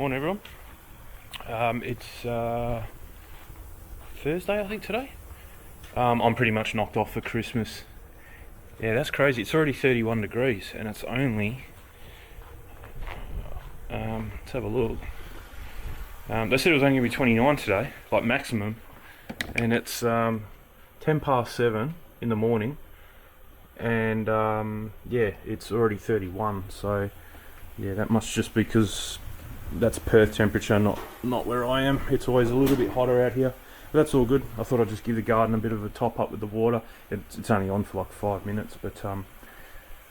Morning everyone. It's Thursday I think today. I'm pretty much knocked off for Christmas. Yeah, that's crazy. It's already 31 degrees and it's only let's have a look. They said it was only going to be 29 today, like maximum, and it's 10 past 7 in the morning, and yeah, it's already 31. So yeah, that must just because that's Perth temperature, not where I am. It's always a little bit hotter out here, but that's all good. I thought I'd just give the garden a bit of a top up with the water. It's only on for like 5 minutes, but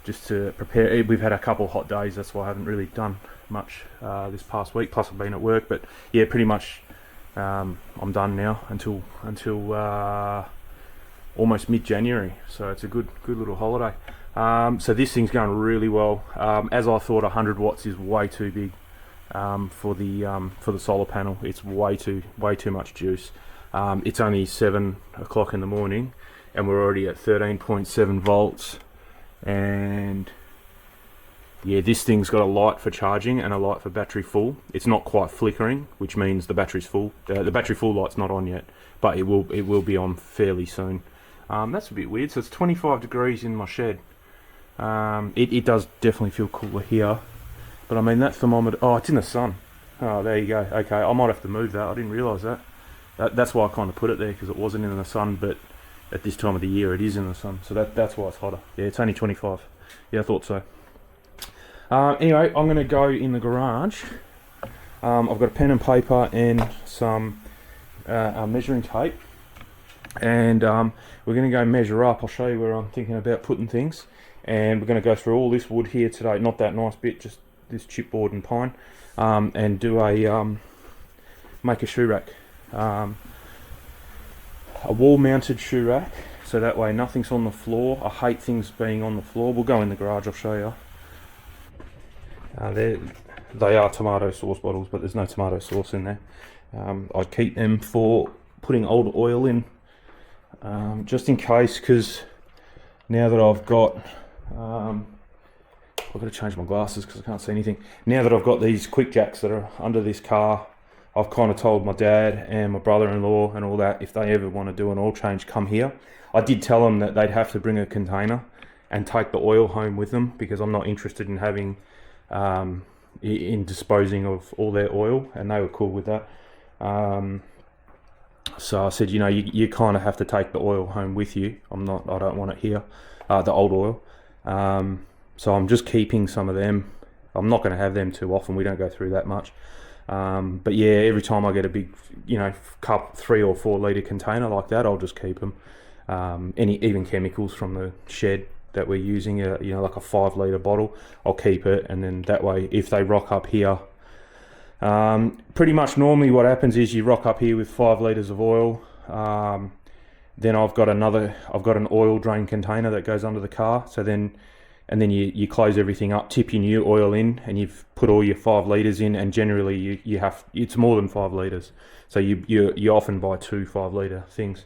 just to prepare. We've had a couple hot days, that's why I haven't really done much this past week, plus I've been at work. But yeah, pretty much I'm done now until almost mid-January, so it's a good little holiday. So this thing's going really well. As I thought, 100 watts is way too big for the solar panel. It's way too much juice. It's only 7 o'clock in the morning and we're already at 13.7 volts, and yeah, this thing's got a light for charging and a light for battery full. It's not quite flickering, which means the battery's full. The battery full light's not on yet, but it will be on fairly soon. That's a bit weird. So it's 25 degrees in my shed. It does definitely feel cooler here, but I mean that thermometer, oh, it's in the sun. Oh, there you go. Okay, I might have to move that. I didn't realise that. That's why I kind of put it there, because it wasn't in the sun, but at this time of the year it is in the sun, so that's why it's hotter. Yeah, it's only 25. Yeah, I thought so. Anyway, I'm going to go in the garage. I've got a pen and paper and some measuring tape, and we're going to go measure up. I'll show you where I'm thinking about putting things, and we're going to go through all this wood here today, not that nice bit, just this chipboard and pine, and do a make a shoe rack, a wall mounted shoe rack, so that way nothing's on the floor. I hate things being on the floor. We'll go in the garage, I'll show you. They are tomato sauce bottles, but there's no tomato sauce in there. I keep them for putting old oil in, just in case, because now that I've got I've got to change my glasses because I can't see anything. Now that I've got these quick jacks that are under this car, I've kind of told my dad and my brother-in-law and all that, if they ever want to do an oil change, come here. I did tell them that they'd have to bring a container and take the oil home with them, because I'm not interested in having in disposing of all their oil, and they were cool with that. So I said, you kind of have to take the oil home with you. I don't want it here, the old oil. So I'm just keeping some of them. I'm not going to have them too often. We don't go through that much. But yeah, every time I get a big, cup 3 or 4 litre container like that, I'll just keep them. Even chemicals from the shed that we're using, like a 5 litre bottle, I'll keep it, and then that way if they rock up here, pretty much normally what happens is you rock up here with 5 litres of oil, then I've got an oil drain container that goes under the car, and then you close everything up, tip your new oil in, and you've put all your 5 litres in, and generally it's more than 5 litres, so you often buy 2 5 litre things,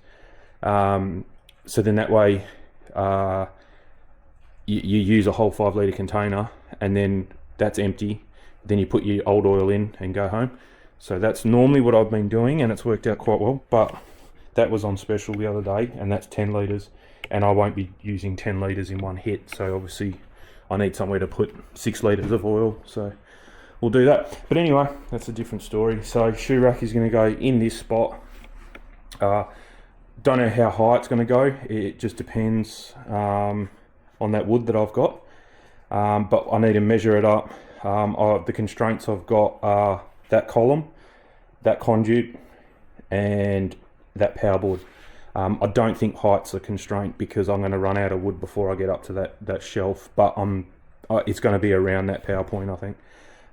so then that way you use a whole 5 litre container, and then that's empty. Then you put your old oil in and go home. So that's normally what I've been doing, and it's worked out quite well. But that was on special the other day, and that's 10 litres, and I won't be using 10 litres in one hit. So obviously I need somewhere to put 6 litres of oil, so we'll do that. But anyway, that's a different story. So shoe rack is going to go in this spot. Don't know how high it's going to go. It just depends on that wood that I've got, but I need to measure it up. The constraints I've got are that column, that conduit, and that power board. I don't think height's a constraint, because I'm going to run out of wood before I get up to that shelf, but it's going to be around that power point, I think.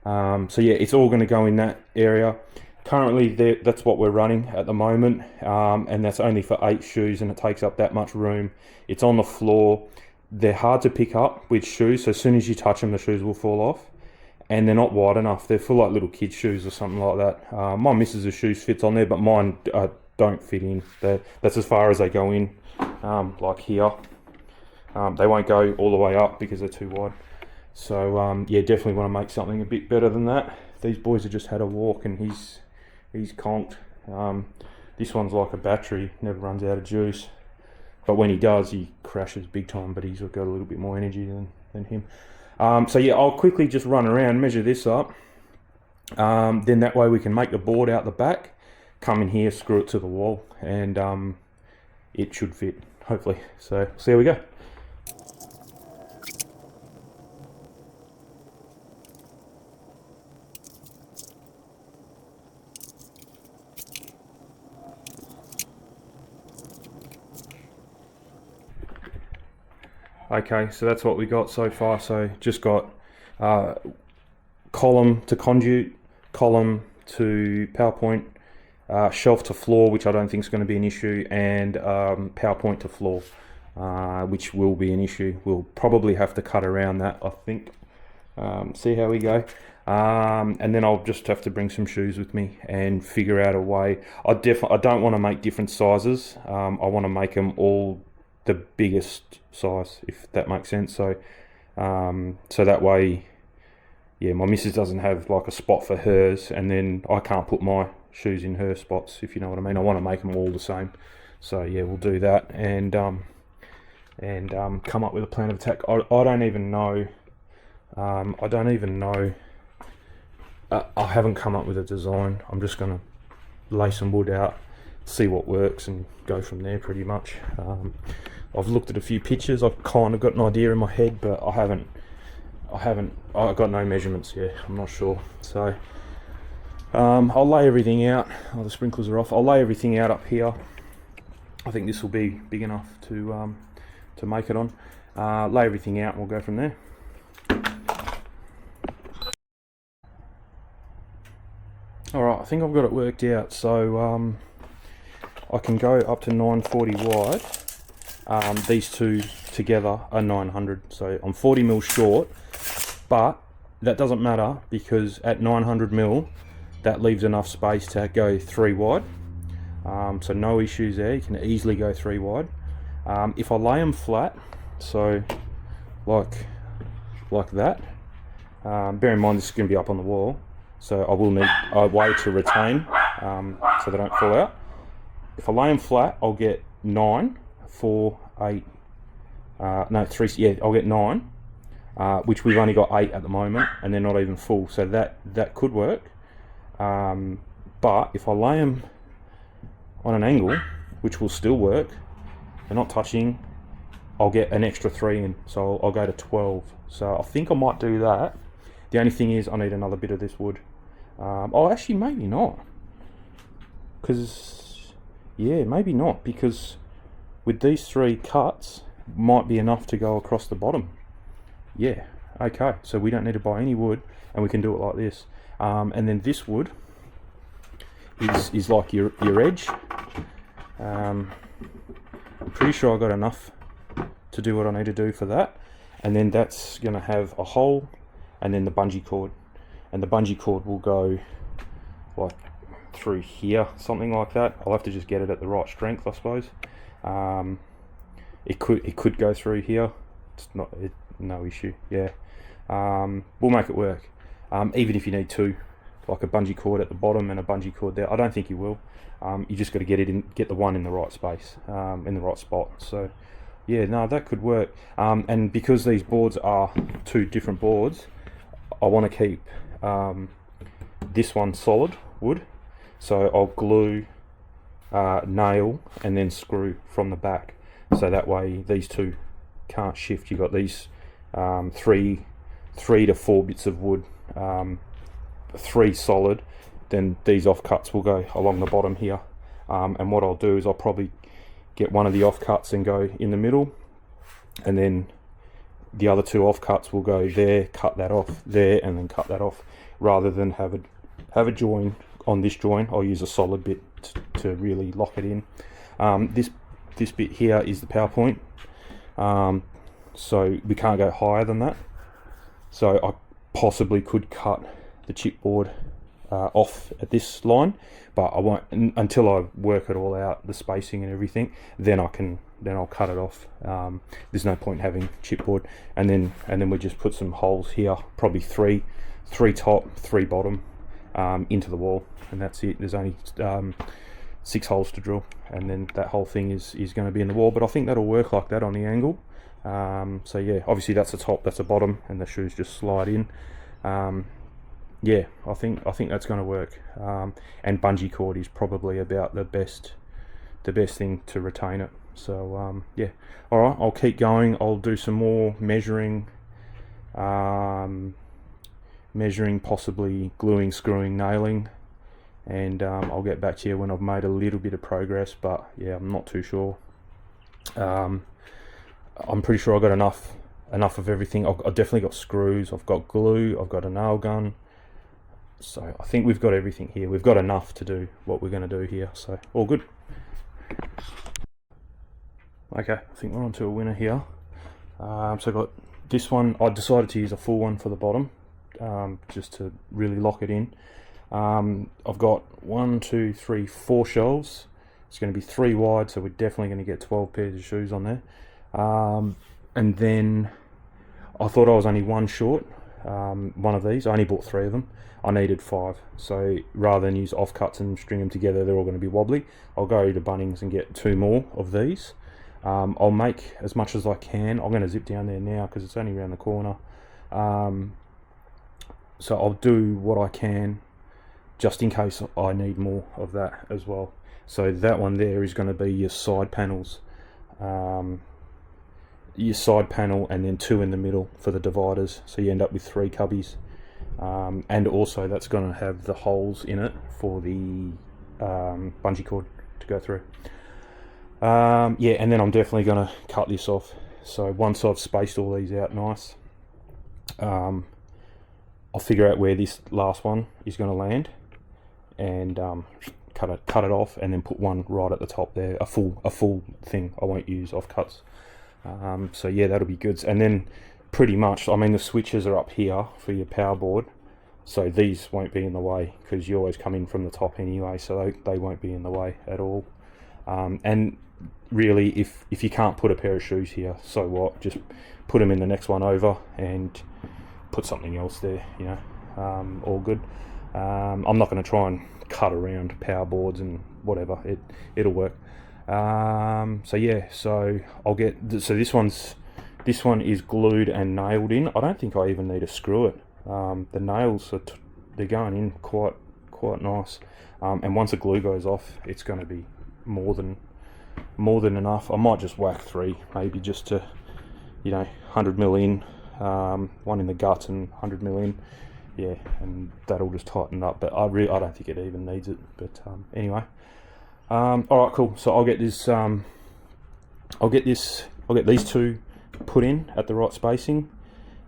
So yeah, it's all going to go in that area. Currently that's what we're running at the moment, and that's only for 8 shoes, and it takes up that much room. It's on the floor. They're hard to pick up with shoes, so as soon as you touch them, the shoes will fall off, and they're not wide enough. They're for like little kids' shoes or something like that. My missus's shoes fits on there, but mine don't fit in. That's as far as they go in, like here. They won't go all the way up because they're too wide. So yeah, definitely want to make something a bit better than that. These boys have just had a walk and he's conked. This one's like a battery, never runs out of juice. But when he does, he crashes big time, but he's got a little bit more energy than him. So yeah, I'll quickly just run around, measure this up. Then that way we can make the board out the back, come in here, screw it to the wall, and it should fit, hopefully. So there we go. Okay, so that's what we got so far. So just got column to conduit, column to PowerPoint, shelf to floor, which I don't think is going to be an issue, and PowerPoint to floor, which will be an issue. We'll probably have to cut around that, I think. See how we go. And then I'll just have to bring some shoes with me and figure out a way. I don't want to make different sizes. I want to make them all the biggest size, if that makes sense. So so that way, yeah, my missus doesn't have like a spot for hers, and then I can't put my shoes in her spots, if you know what I mean. I want to make them all the same. So yeah, we'll do that and come up with a plan of attack. I don't even know. I haven't come up with a design. I'm just gonna lay some wood out, see what works, and go from there pretty much. I've looked at a few pictures. I've kind of got an idea in my head, but I've got no measurements yet. I'm not sure. So I'll lay everything out. Oh, the sprinklers are off. I'll lay everything out up here. I think this will be big enough to make it on. Lay everything out and we'll go from there. Alright, I think I've got it worked out. So I can go up to 940 wide. These two together are 900, so I'm 40 mil short, but that doesn't matter because at 900 mil that leaves enough space to go 3 wide. So no issues there, you can easily go 3 wide. If I lay them flat, so like that, bear in mind this is going to be up on the wall, so I will need a way to retain so they don't fall out. If I lay them flat, I'll get 9, 4, 8, no 3, yeah, I'll get 9, which we've only got 8 at the moment, and they're not even full, so that could work. But if I lay them on an angle, which will still work, they're not touching, I'll get an extra 3 in, so I'll go to 12. So I think I might do that. The only thing is I need another bit of this wood. Oh, actually maybe not, because yeah, maybe not, because with these 3 cuts might be enough to go across the bottom. Yeah, okay, so we don't need to buy any wood, and we can do it like this. And then this wood is like your edge. I'm pretty sure I got enough to do what I need to do for that. And then that's going to have a hole, and then the bungee cord, and the bungee cord will go like through here, something like that. I'll have to just get it at the right strength, I suppose. It could go through here. It's no issue. Yeah, we'll make it work. Even if you need 2, like a bungee cord at the bottom and a bungee cord there, I don't think you will. You just got to get the one in the right space, in the right spot. So yeah, no, that could work. And because these boards are 2 different boards, I want to keep this one solid wood, so I'll glue, nail, and then screw from the back, so that way these 2 can't shift. You got these 3 to 4 bits of wood, 3 solid, then these offcuts will go along the bottom here. And what I'll do is I'll probably get one of the offcuts and go in the middle, and then the other 2 offcuts will go there, cut that off there, and then cut that off. Rather than have a join on this joint, I'll use a solid bit to really lock it in. This bit here is the PowerPoint, so we can't go higher than that. So I possibly could cut the chipboard off at this line, but I won't until I work it all out, the spacing and everything. Then I'll cut it off. There's no point having chipboard, and then we just put some holes here, probably three top, 3 bottom, into the wall, and that's it. There's only 6 holes to drill, and then that whole thing is going to be in the wall. But I think that'll work like that on the angle. So yeah, obviously that's the top, that's the bottom, and the shoes just slide in. Yeah, I think that's going to work. And bungee cord is probably about the best thing to retain it. So yeah, all right, I'll keep going. I'll do some more measuring, possibly gluing, screwing, nailing, and I'll get back to you when I've made a little bit of progress. But yeah, I'm not too sure. I'm pretty sure I've got enough of everything. I've definitely got screws, I've got glue, I've got a nail gun. So I think we've got everything here. We've got enough to do what we're going to do here. So all good. Okay, I think we're on to a winner here. So I got this one. I decided to use a full one for the bottom, just to really lock it in. I've got 1, 2, 3, 4 shelves. It's going to be 3 wide, so we're definitely going to get 12 pairs of shoes on there. And then I thought I was only 1 short, one of these. I only bought 3 of them. I needed 5, so rather than use offcuts and string them together, they're all going to be wobbly. I'll go to Bunnings and get 2 more of these. I'll make as much as I can. I'm going to zip down there now because it's only around the corner. So I'll do what I can just in case I need more of that as well. So that one there is going to be your side panels. Your side panel, and then 2 in the middle for the dividers, so you end up with 3 cubbies. And also that's going to have the holes in it for the bungee cord to go through. Yeah, and then I'm definitely going to cut this off. So once I've spaced all these out nice, I'll figure out where this last one is going to land, and cut it off, and then put one right at the top there, a full thing. I won't use offcuts. So yeah, that'll be good. And then pretty much, I mean, the switches are up here for your power board, so these won't be in the way because you always come in from the top anyway, so they won't be in the way at all. And really, if you can't put a pair of shoes here, so what, just put them in the next one over and put something else there, you know. All good. I'm not going to try and cut around power boards and whatever, it'll work. So yeah, so I'll get, so this one is glued and nailed in. I don't think I even need to screw it. The nails are they're going in quite nice. And once the glue goes off, it's going to be more than enough. I might just whack 3, maybe just to, you know, 100mm in, 1 in the gut and 100mm in. Yeah, and that'll just tighten up. But I don't think it even needs it. But anyway. All right, cool. So I'll get this. I'll get these 2 put in at the right spacing.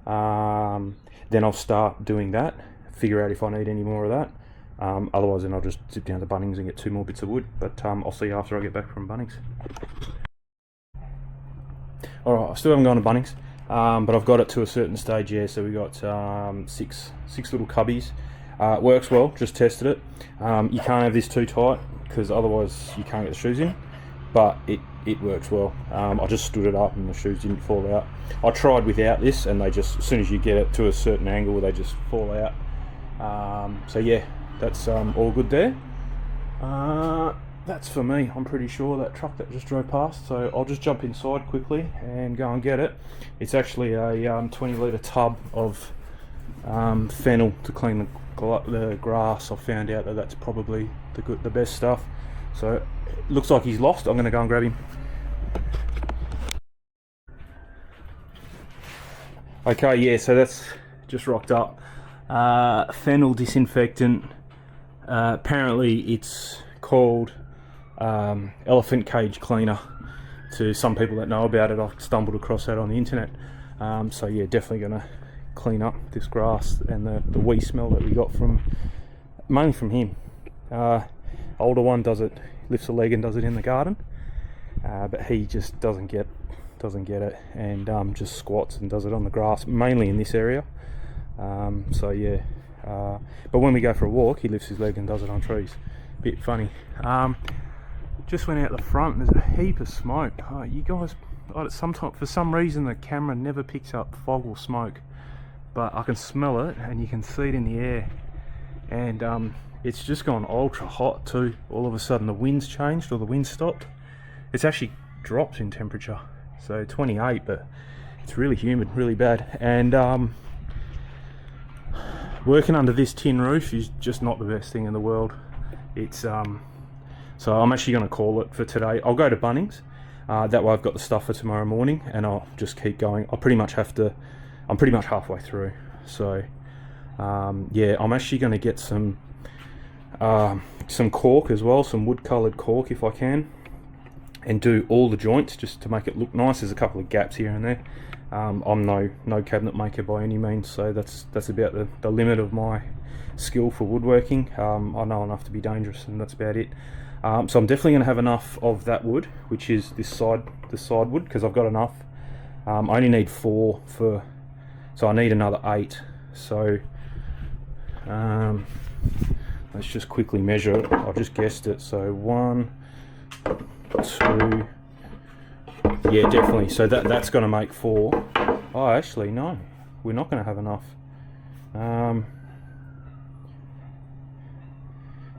Then I'll start doing that. Figure out if I need any more of that. Otherwise, then I'll just zip down to Bunnings and get 2 more bits of wood. But I'll see you after I get back from Bunnings. All right, I still haven't gone to Bunnings, but I've got it to a certain stage. Yeah, so we got 6 little cubbies. It works well. Just tested it. You can't have this too tight, because otherwise you can't get the shoes in, but it works well. I just stood it up and the shoes didn't fall out. I tried without this, and they just, as soon as you get it to a certain angle, they just fall out. So yeah, that's all good there. That's for me. I'm pretty sure that truck that just drove past, so I'll just jump inside quickly and go and get it. It's actually a 20 litre tub of fennel to clean the grass. I found out that that's probably the best stuff. So it looks like he's lost. I'm going to go and grab him. Okay, yeah, so that's just rocked up. Fennel disinfectant. Apparently it's called elephant cage cleaner to some people that know about it. I've stumbled across that on the internet. So yeah, definitely going to clean up this grass and the wee smell that we got mainly from him. Older one does it, lifts a leg and does it in the garden, but he just doesn't get it, and just squats and does it on the grass, mainly in this area. So yeah, But when we go for a walk, he lifts his leg and does it on trees. Bit funny. Just went out the front. There's a heap of smoke. You guys, sometimes for some reason the camera never picks up fog or smoke, but I can smell it and you can see it in the air. And it's just gone ultra hot too. All of a sudden the wind's changed, or the wind stopped. It's actually dropped in temperature, so 28, but it's really humid, really bad. And working under this tin roof is just not the best thing in the world. It's so I'm actually going to call it for today. I'll go to Bunnings, that way I've got the stuff for tomorrow morning, and I'll just keep going. I'm pretty much halfway through, so yeah, I'm actually going to get some cork as well, some wood coloured cork if I can, and do all the joints just to make it look nice. There's a couple of gaps here and there. I'm no cabinet maker by any means, so that's about the limit of my skill for woodworking. I know enough to be dangerous, and that's about it. So I'm definitely going to have enough of that wood, which is the side wood, because I've got enough. I only need 4 so I need another 8. So let's just quickly measure it. I've just guessed it. So 1, 2. Yeah, definitely. So that's going to make 4. Oh, actually, no. We're not going to have enough.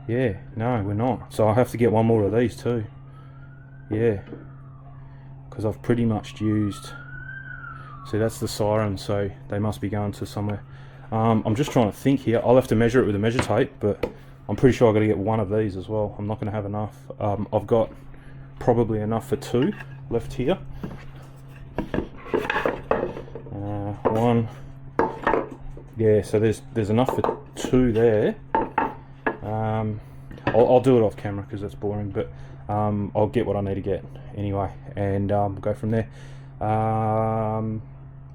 Yeah, no, we're not. So I'll have to get one more of these too. Yeah. Because I've pretty much used... See, that's the siren, so they must be going to somewhere. I'm just trying to think here. I'll have to measure it with a measure tape, but I'm pretty sure I've got to get one of these as well. I'm not going to have enough. I've got probably enough for 2 left here. 1. Yeah, so there's enough for 2 there. I'll do it off camera because that's boring, but I'll get what I need to get anyway, and go from there.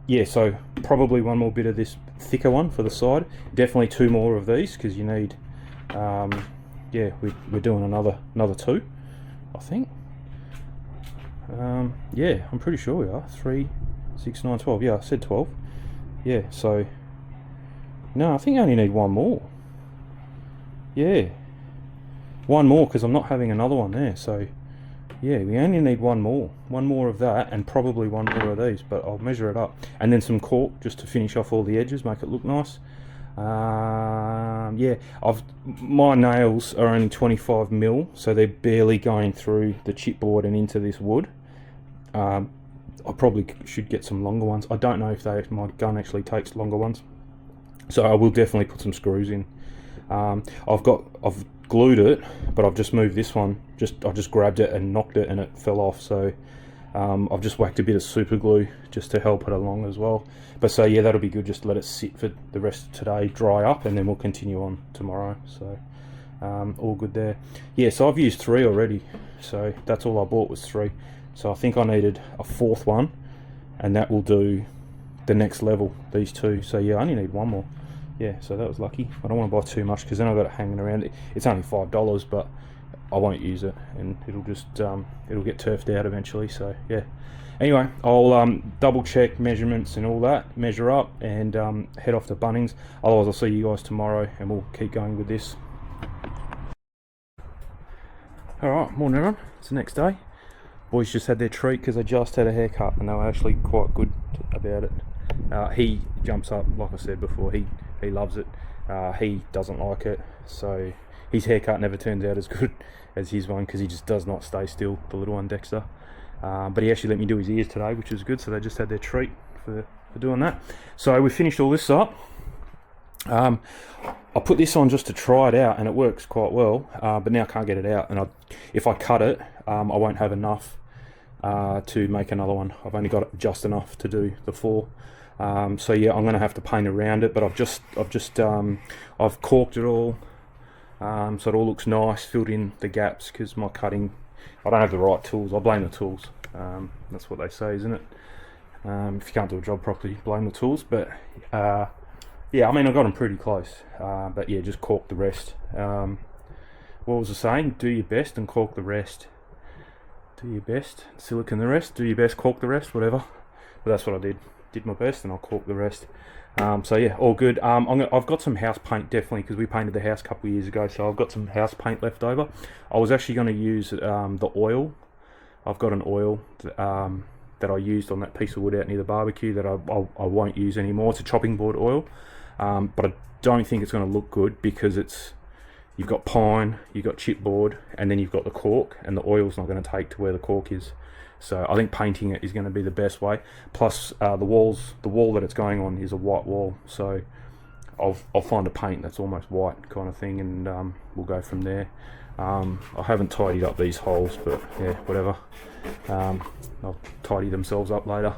Yeah, so probably one more bit of this thicker one for the side. Definitely 2 more of these, because you need. Yeah, we're doing another 2, I think. Yeah, I'm pretty sure we are. 3, 6, 9, 12. Yeah, I said 12. Yeah, so no, I think I only need 1 more. Yeah, 1 more, because I'm not having another one there. So yeah, we only need 1 more of that, and probably 1 more of these, but I'll measure it up. And then some cork just to finish off all the edges, make it look nice. Yeah, my nails are only 25mm, so they're barely going through the chipboard and into this wood. I probably should get some longer ones. I don't know if my gun actually takes longer ones, so I will definitely put some screws in. I've glued it, but I've just moved this one. I just grabbed it and knocked it, and it fell off. So I've just whacked a bit of super glue just to help it along as well. But so yeah, that'll be good. Just let it sit for the rest of today, dry up, and then we'll continue on tomorrow. So all good there. Yeah, so I've used 3 already. So that's all I bought was 3. So I think I needed a 4th one, and that will do the next level, these 2. So yeah, I only need 1 more. Yeah, so that was lucky. I don't want to buy too much, because then I've got it hanging around. It's only $5, but I won't use it, and it'll just it'll get turfed out eventually. So yeah. Anyway, I'll double check measurements and all that, measure up, and head off to Bunnings. Otherwise, I'll see you guys tomorrow, and we'll keep going with this. All right, morning everyone. It's the next day. Boys just had their treat because they just had a haircut, and they were actually quite good about it. He jumps up, like I said before. He loves it. He doesn't like it, so his haircut never turns out as good as his one, because he just does not stay still, the little one, Dexter. But he actually let me do his ears today, which is good. So they just had their treat for doing that. So we finished all this up. I put this on just to try it out, and it works quite well, but now I can't get it out, and if I cut it, I won't have enough to make another one. I've only got just enough to do the 4. So yeah, I'm going to have to paint around it, but I've corked it all, so it all looks nice, filled in the gaps, because my cutting, I don't have the right tools. I blame the tools. That's what they say, isn't it? If you can't do a job properly, blame the tools. But yeah, I mean, I got them pretty close, but yeah, just cork the rest. What was the saying? Do your best and cork the rest. Do your best, silicon the rest. Do your best, cork the rest, whatever. But that's what I did. Did my best, and I'll cork the rest. So yeah, all good. I've got some house paint definitely because we painted the house a couple of years ago, so I've got some house paint left over. I was actually going to use the oil. I've got an oil that I used on that piece of wood out near the barbecue that I won't use anymore. It's a chopping board oil, but I don't think it's going to look good because you've got pine, you've got chipboard, and then you've got the cork, and the oil's not going to take to where the cork is. So I think painting it is going to be the best way. Plus, the wall that it's going on is a white wall, so I'll find a paint that's almost white kind of thing, and we'll go from there. I haven't tidied up these holes, but yeah, whatever. I'll tidy themselves up later.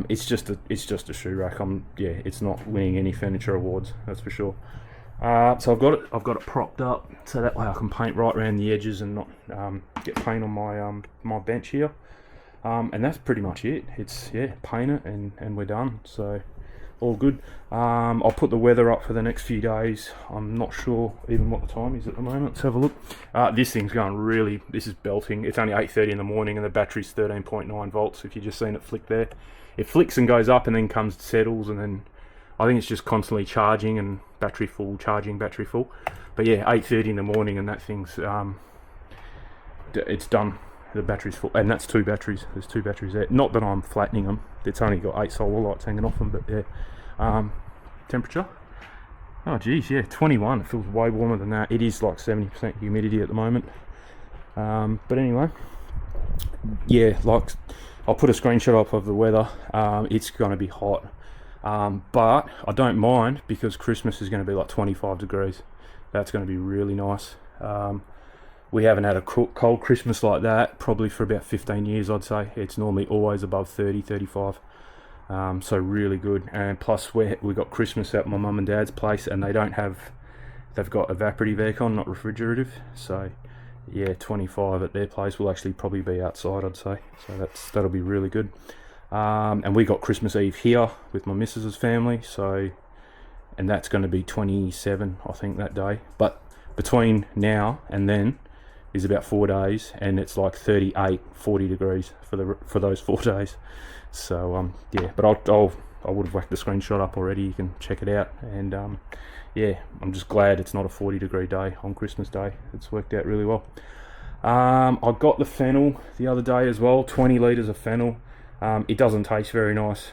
It's just a shoe rack. It's not winning any furniture awards, that's for sure. So I've got it propped up so that way I can paint right around the edges and not get paint on my bench here. And that's pretty much it. It's paint it and we're done. So all good. I'll put the weather up for the next few days. I'm not sure even what the time is at the moment. Let's have a look. This thing's going this is belting. It's only 8:30 in the morning and the battery's 13.9 volts. If you've just seen it flick there, it flicks and goes up and then settles, and then I think it's just constantly charging and battery full, charging, battery full. But yeah, 8:30 in the morning and that thing's it's done. The battery's full, and that's two batteries. There's two batteries there. Not that I'm flattening them. It's only got 8 solar lights hanging off them, but yeah. Temperature. Oh geez, yeah, 21. It feels way warmer than that. It is like 70% humidity at the moment. But anyway, yeah, like I'll put a screenshot up of the weather. It's going to be hot, but I don't mind because Christmas is going to be like 25 degrees. That's going to be really nice. We haven't had a cold Christmas like that probably for about 15 years, I'd say. It's normally always above 30, 35. So really good. And plus we got Christmas at my mum and dad's place, and they've got evaporative aircon, not refrigerative. So yeah, 25 at their place will actually probably be outside, I'd say. So that'll be really good. And we got Christmas Eve here with my missus's family. And that's going to be 27, I think, that day. But between now and then is about 4 days, and it's like 38, 40 degrees for those 4 days. So yeah, but I would have whacked the screenshot up already. You can check it out, and yeah, I'm just glad it's not a 40-degree day on Christmas Day. It's worked out really well. I got the fennel the other day as well, 20 litres of fennel. It doesn't taste very nice,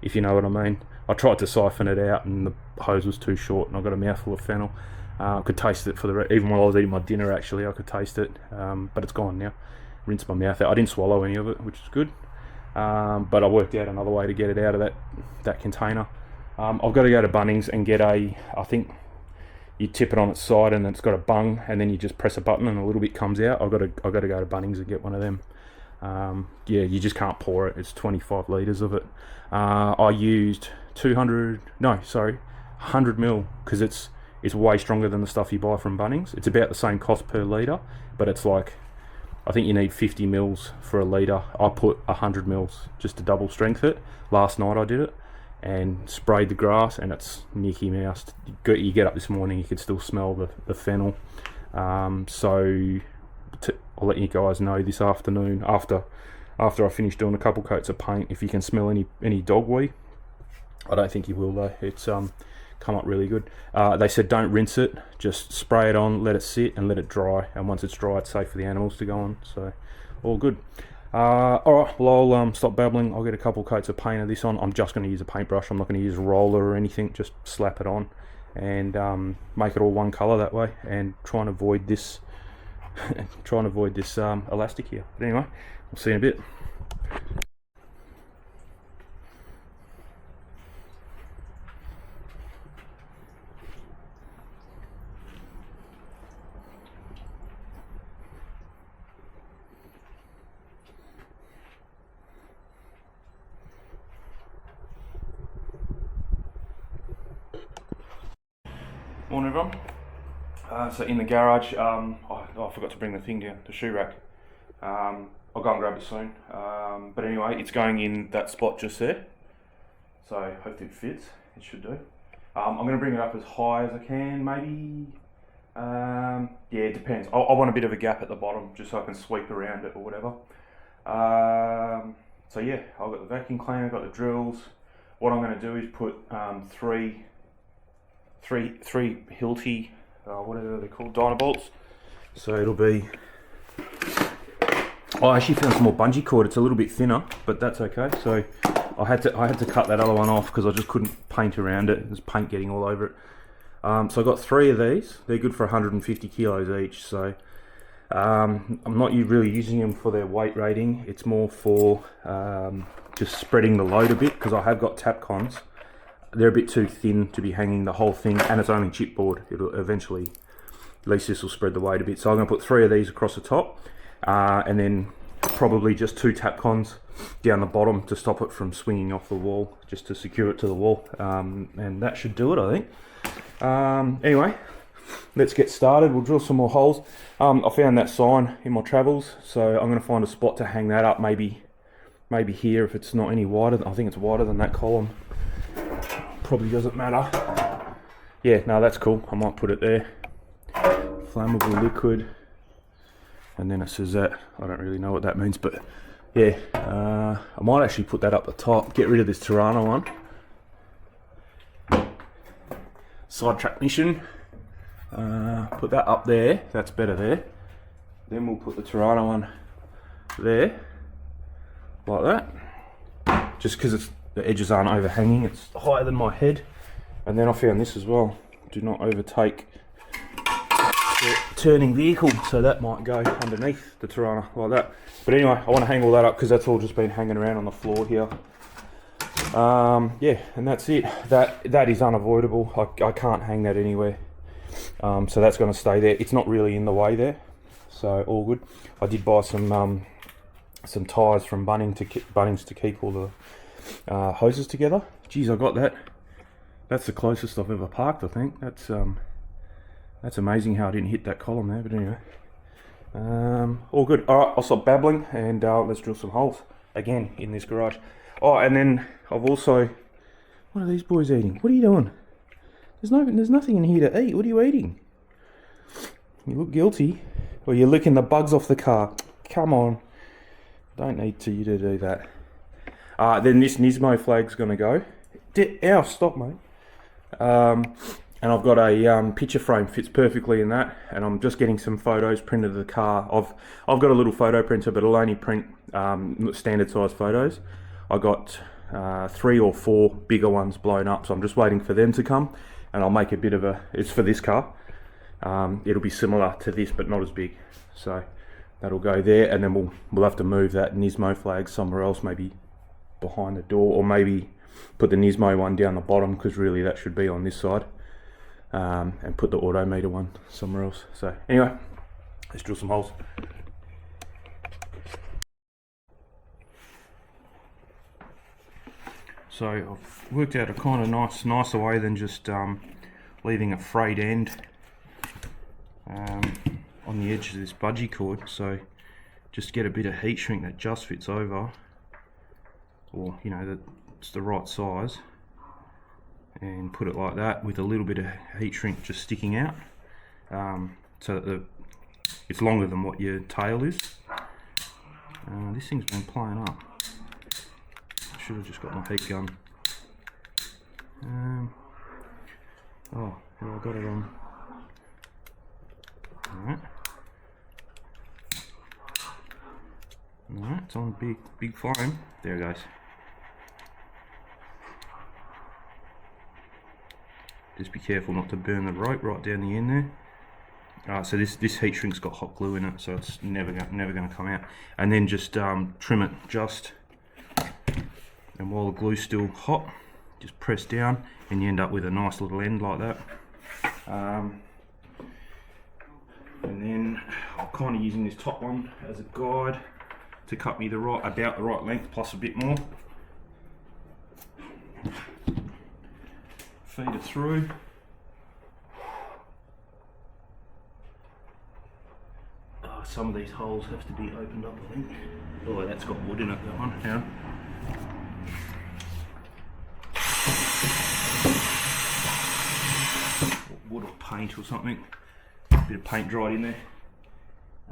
if you know what I mean. I tried to siphon it out and the hose was too short, and I got a mouthful of fennel. I could taste it even while I was eating my dinner. Actually, I could taste it, but it's gone now. Rinsed my mouth out. I didn't swallow any of it, which is good. But I worked out another way to get it out of that container. I've got to go to Bunnings and get I think you tip it on its side and it's got a bung, and then you just press a button and a little bit comes out. I've got to go to Bunnings and get one of them. Yeah, you just can't pour it. It's 25 litres of it. I used 100 mil because it's way stronger than the stuff you buy from Bunnings. It's about the same cost per litre, but it's like, I think you need 50 mils for a litre. I put 100 mils just to double strength it. Last night I did it and sprayed the grass, and it's Mickey Mouse. You get up this morning, you could still smell the fennel. So I'll let you guys know this afternoon after I finish doing a couple coats of paint if you can smell any dogweed. I don't think you will though. It's come up really good. They said don't rinse it, just spray it on, let it sit and let it dry, and once it's dry it's safe for the animals to go on. So all good. Alright, well I'll stop babbling. I'll get a couple coats of paint of this on. I'm just going to use a paintbrush. I'm not going to use a roller or anything. Just slap it on and make it all one colour that way, and try and avoid this elastic here. But anyway, we'll see you in a bit. Morning everyone. So in the garage, I forgot to bring the thing down, the shoe rack. I'll go and grab it soon. But anyway, it's going in that spot just there. So hopefully it fits, it should do. I'm going to bring it up as high as I can, maybe. Yeah, it depends. I want a bit of a gap at the bottom just so I can sweep around it or whatever. So yeah, I've got the vacuum cleaner, I've got the drills. what I'm going to do is put three Hilti, whatever they're called, Dynabolts. So it'll be. I actually found some more bungee cord. It's a little bit thinner, but that's okay. So I had to cut that other one off because I just couldn't paint around it. There's paint getting all over it. So I got 3 of these. They're good for 150 kilos each. So I'm not really using them for their weight rating. It's more for just spreading the load a bit, because I have got Tapcons. They're a bit too thin to be hanging the whole thing, and it's only chipboard. It'll eventually, at least this will spread the weight a bit. So I'm going to put 3 of these across the top, and then probably just 2 Tapcons down the bottom to stop it from swinging off the wall, just to secure it to the wall, and that should do it, I think. Anyway, let's get started. We'll drill some more holes. I found that sign in my travels, so I'm going to find a spot to hang that up, maybe here if it's not any wider. I think it's wider than that column. Probably doesn't matter. Yeah, no, that's cool. I might put it there. Flammable liquid. And then it says that. I don't really know what that means, but yeah. I might actually put that up the top. Get rid of this Torana one. Side transmission. Put that up there. That's better there. Then we'll put the Torana one there. Like that. Just because the edges aren't overhanging. It's higher than my head. And then I found this as well. Do not overtake turning vehicle, so that might go underneath the Torana like that. But anyway, I want to hang all that up because that's all just been hanging around on the floor here. Yeah, and that's it. That is unavoidable. I can't hang that anywhere. So that's going to stay there. It's not really in the way there, so all good. I did buy some ties from Bunnings to keep all the hoses together. Geez, I got that. That's the closest I've ever parked, I think. That's amazing how I didn't hit that column there, but anyway. All good. Alright, I'll stop babbling and let's drill some holes again in this garage. Oh, and then I've also... What are these boys eating? What are you doing? There's nothing in here to eat. What are you eating? You look guilty. Or you're licking the bugs off the car. Come on. Don't need you to do that. Then this Nismo flag's going to go. Ow, stop, mate. And I've got a picture frame, fits perfectly in that, and I'm just getting some photos printed of the car. I've got a little photo printer, but it'll only print standard size photos. I got 3 or 4 bigger ones blown up, so I'm just waiting for them to come, and I'll make a bit of it's for this car. It'll be similar to this, but not as big. So that'll go there, and then we'll have to move that Nismo flag somewhere else, maybe behind the door, or maybe put the Nismo one down the bottom, because really that should be on this side. And put the Autometer one somewhere else. So anyway, let's drill some holes. So I've worked out a kind of nicer way than just leaving a frayed end on the edge of this budgie cord. So just get a bit of heat shrink that just fits over, or you know, that it's the right size, and put it like that with a little bit of heat shrink just sticking out, so that it's longer than what your tail is. This thing's been playing up. I should have just got my heat gun. Oh, yeah, I got it on. Alright. Alright, it's on big flame. There it goes. Just be careful not to burn the rope right down the end there. So this heat shrink's got hot glue in it, so it's never going to come out. And then just trim it just, and while the glue's still hot, just press down, and you end up with a nice little end like that. And then I'm kind of using this top one as a guide to cut me about the right length, plus a bit more. Feed it through. Oh, some of these holes have to be opened up, I think. Oh, that's got wood in it, that one. Yeah. Wood or paint or something. A bit of paint dried in there.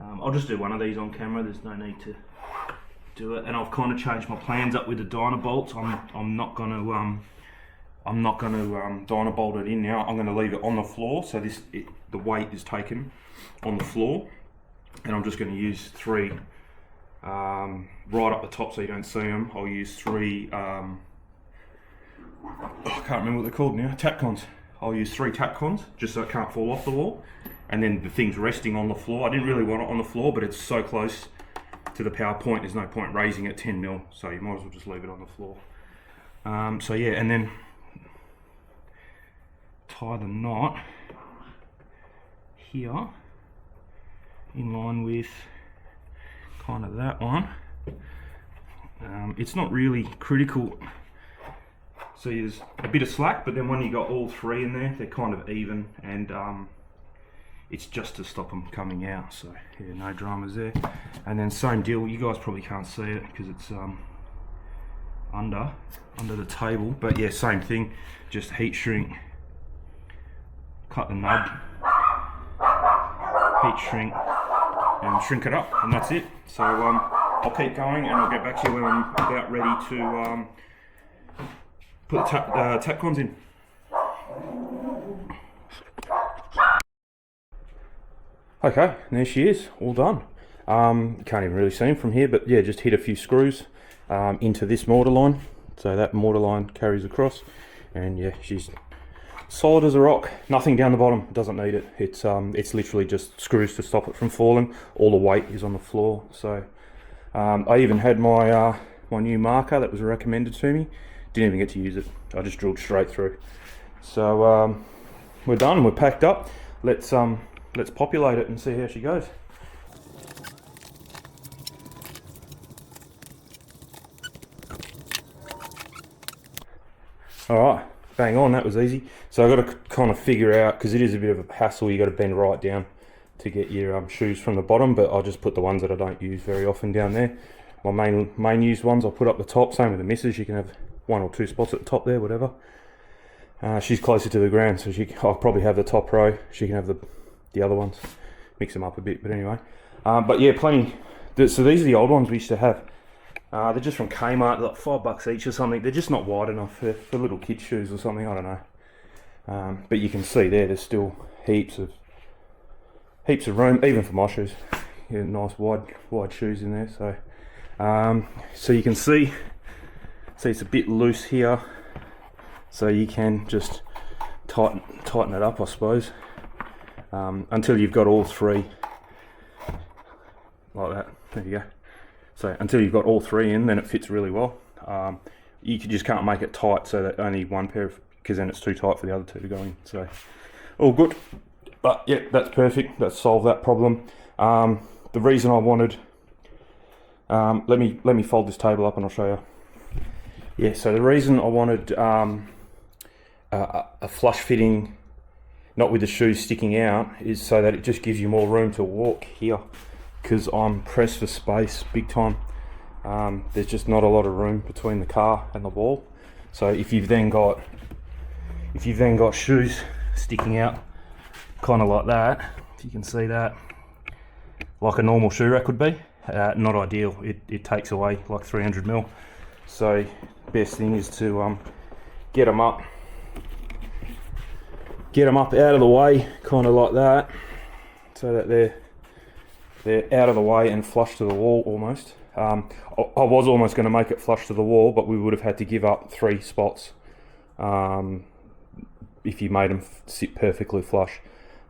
I'll just do one of these on camera. There's no need do it. And I've kind of changed my plans up with the Dynabolts. I'm not going to Dynabolt it in now. I'm going to leave it on the floor, so the weight is taken on the floor, and I'm just going to use 3 right up the top so you don't see them. I'll use 3 I can't remember what they're called now, Tapcons. I'll use 3 Tapcons just so it can't fall off the wall, and then the thing's resting on the floor. I didn't really want it on the floor, but it's so close to the power point, there's no point raising it 10 mil, so you might as well just leave it on the floor. So yeah, and then tie the knot here in line with kind of that one. It's not really critical, so there's a bit of slack, but then when you got all 3 in there, they're kind of even, and it's just to stop them coming out. So yeah, no dramas there. And then same deal, you guys probably can't see it because it's under the table, but yeah, same thing, just heat shrink, cut the nub, heat shrink, and shrink it up, and that's it. So I'll keep going and I'll get back to you when I'm about ready to put the Tapcons in. Okay, and there she is, all done. Can't even really see them from here, but yeah, just hit a few screws into this mortar line, so that mortar line carries across, and yeah, she's solid as a rock. Nothing down the bottom, doesn't need it. It's literally just screws to stop it from falling. All the weight is on the floor. So I even had my my new marker that was recommended to me. Didn't even get to use it. I just drilled straight through. So we're done. We're packed up. Let's populate it and see how she goes. All right, bang on. That was easy. So I've got to kind of figure out, because it is a bit of a hassle. You got to bend right down to get your shoes from the bottom. But I'll just put the ones that I don't use very often down there. My main used ones I'll put up the top. Same with the missus. You can have 1 or 2 spots at the top there, whatever. She's closer to the ground, so I'll probably have the top row. She can have the other ones. Mix them up a bit, but anyway. But yeah, plenty. So these are the old ones we used to have. They're just from Kmart, like $5 each or something. They're just not wide enough for little kids' shoes or something. I don't know. But you can see there's still heaps of room, even for my shoes. Yeah, nice wide shoes in there. So you can see it's a bit loose here. So you can just tighten it up, I suppose, until you've got all 3 like that. There you go. So until you've got all 3 in, then it fits really well. You just can't make it tight so that only one pair, because then it's too tight for the other 2 to go in. So all good. But yeah, that's perfect. That's solved that problem. The reason I wanted, let me fold this table up and I'll show you. Yeah, so the reason I wanted a flush fitting, not with the shoes sticking out, is so that it just gives you more room to walk here, because I'm pressed for space big time. There's just not a lot of room between the car and the wall. So if you've then got shoes sticking out kind of like that, if you can see that, like a normal shoe rack would be, not ideal. It takes away like 300 mil. So best thing is to get them up out of the way, kind of like that, so that they're out of the way and flush to the wall almost. I was almost going to make it flush to the wall, but we would have had to give up 3 spots if you made them sit perfectly flush.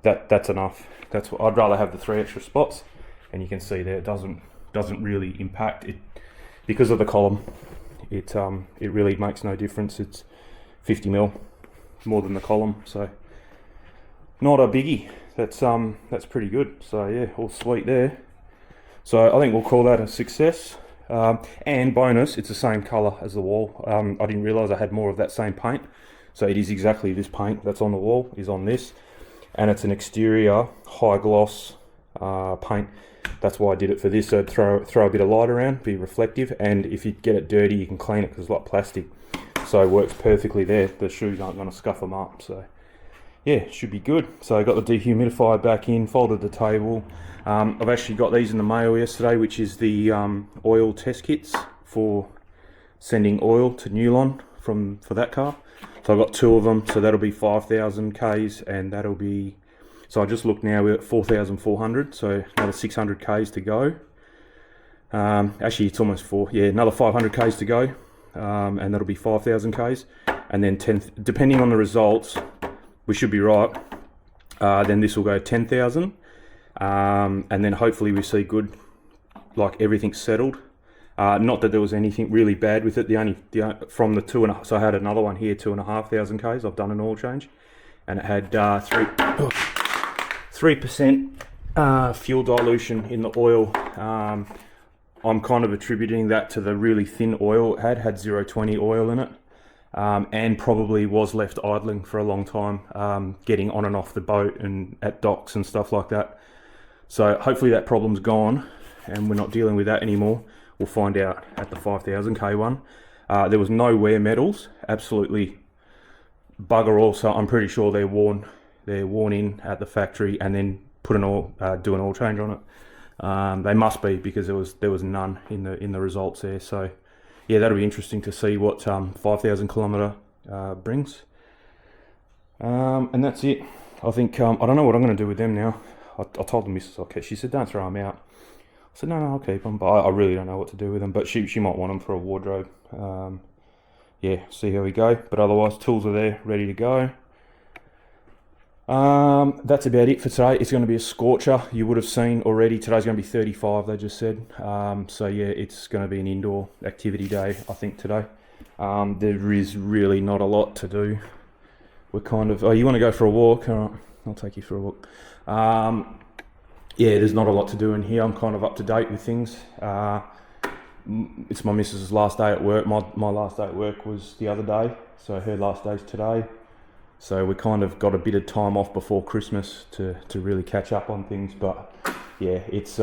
That's enough. That's what I'd rather have, the 3 extra spots, and you can see there it doesn't really impact it because of the column. It really makes no difference. It's 50 mil more than the column, so not a biggie. That's pretty good. So yeah, all sweet there. So I think we'll call that a success. And bonus, it's the same colour as the wall. I didn't realise I had more of that same paint. So it is exactly this paint that's on the wall is on this, and it's an exterior high gloss paint. That's why I did it for this. So throw a bit of light around, be reflective, and if you get it dirty, you can clean it because it's like plastic. So it works perfectly there. The shoes aren't going to scuff them up. So yeah, should be good. So I got the dehumidifier back in, folded the table. I've actually got these in the mail yesterday, which is the oil test kits for sending oil to Newlon for that car. So I got 2 of them, so that'll be 5,000 Ks, and that'll be, so I just looked now, we're at 4,400, so another 600 Ks to go. Actually it's almost another 500 Ks to go, and that'll be 5,000 Ks, and then 10, depending on the results, we should be right, then this will go 10,000, and then hopefully we see good, like everything's settled. Not that there was anything really bad with it. The only from the 2.5, so I had another one here, 2,500 Ks. I've done an oil change, and it had 3% fuel dilution in the oil. I'm kind of attributing that to the really thin oil it had 0.20 oil in it, and probably was left idling for a long time, getting on and off the boat and at docks and stuff like that. So hopefully that problem's gone, and we're not dealing with that anymore. We'll find out at the 5,000 K one. There was no wear metals, absolutely bugger all. So I'm pretty sure they're worn in at the factory and then do an oil change on it. They must be, because there was none in the results there. So yeah, that'll be interesting to see what 5,000 kilometer brings. And that's it. I think I don't know what I'm going to do with them now. I told the missus, okay. She said don't throw them out. I said, no, I'll keep them, but I really don't know what to do with them. But she might want them for a wardrobe. Yeah, see how we go. But otherwise, tools are there, ready to go. That's about it for today. It's going to be a scorcher. You would have seen already. Today's going to be 35, they just said. So yeah, it's going to be an indoor activity day, I think, today. There is really not a lot to do. We're kind of, you want to go for a walk? All right, I'll take you for a walk. Yeah, there's not a lot to do in here. I'm kind of up to date with things. It's my missus's last day at work. My last day at work was the other day, so her last day's today. So we kind of got a bit of time off before Christmas to really catch up on things. But yeah, it's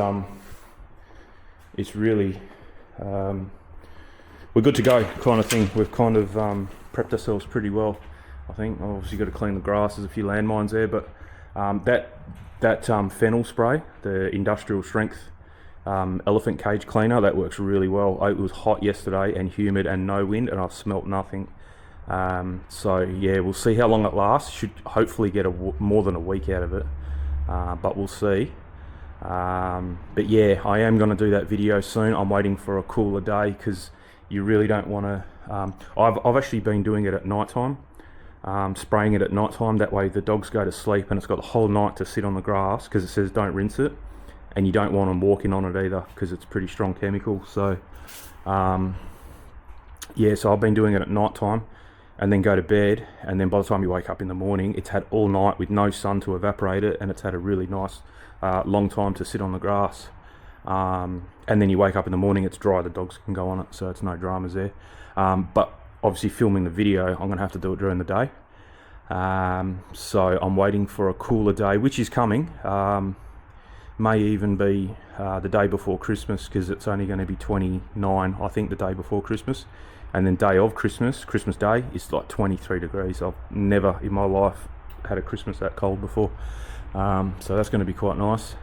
really we're good to go kind of thing. We've kind of prepped ourselves pretty well, I think. Obviously got to clean the grass. There's a few landmines there, but that fennel spray, the industrial strength elephant cage cleaner, that works really well. It was hot yesterday and humid and no wind, and I've smelt nothing. So yeah, we'll see how long it lasts. Should hopefully get more than a week out of it, but we'll see. But yeah, I am going to do that video soon. I'm waiting for a cooler day, because you really don't want to. I've actually been doing it at night time. Spraying it at night time, that way the dogs go to sleep and it's got the whole night to sit on the grass, because it says don't rinse it, and you don't want them walking on it either, because it's pretty strong chemical. So yeah, so I've been doing it at night time and then go to bed, and then by the time you wake up in the morning, it's had all night with no sun to evaporate it, and it's had a really nice long time to sit on the grass. And then you wake up in the morning, it's dry, the dogs can go on it, so it's no dramas there. But obviously filming the video, I'm going to have to do it during the day. So I'm waiting for a cooler day, which is coming. May even be the day before Christmas, because it's only going to be 29, I think, the day before Christmas. And then day of Christmas, Christmas Day, is like 23 degrees. I've never in my life had a Christmas that cold before. So that's going to be quite nice.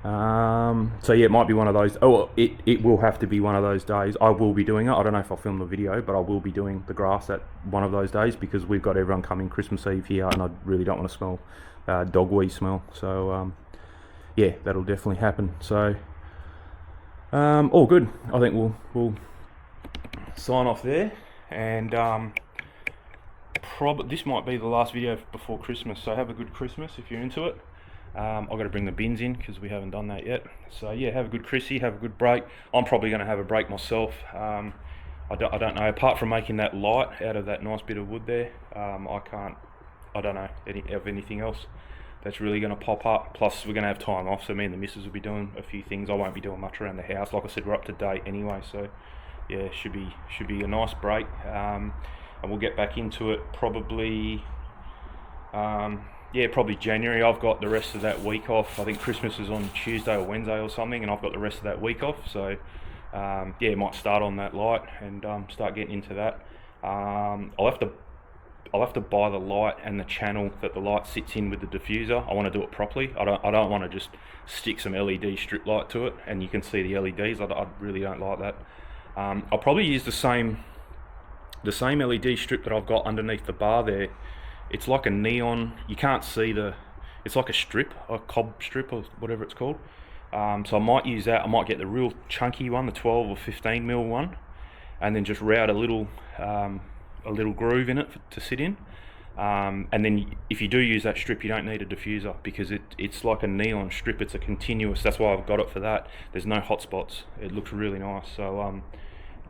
So yeah, it might be one of those. It will have to be one of those days. I will be doing it. I don't know if I'll film the video, but I will be doing the grass at one of those days, because we've got everyone coming Christmas Eve here, and I really don't want to smell dog wee smell. So yeah, that'll definitely happen. So all good. I think we'll sign off there, and this might be the last video before Christmas. So have a good Christmas if you're into it. I've got to bring the bins in, because we haven't done that yet. So yeah, have a good Chrissy, have a good break. I'm probably going to have a break myself. I don't know, apart from making that light out of that nice bit of wood there, I don't know of anything else that's really going to pop up. Plus we're going to have time off, so me and the missus will be doing a few things. I won't be doing much around the house. Like I said, we're up to date anyway, so yeah, should be a nice break. And we'll get back into it probably probably January. I've got the rest of that week off. I think Christmas is on Tuesday or Wednesday or something, and I've got the rest of that week off. So yeah, might start on that light and start getting into that. I'll have to to buy the light and the channel that the light sits in with the diffuser. I want to do it properly. I don't want to just stick some LED strip light to it and you can see the LEDs. I really don't like that. I'll probably use the same LED strip that I've got underneath the bar there. It's like a neon, you can't see it's like a strip, a cob strip or whatever it's called. So I might use that. I might get the real chunky one, the 12 or 15 mil one, and then just route a little groove in it to sit in. And then if you do use that strip, you don't need a diffuser because it's like a neon strip. It's a continuous. That's why I've got it for that. There's no hot spots. It looks really nice. So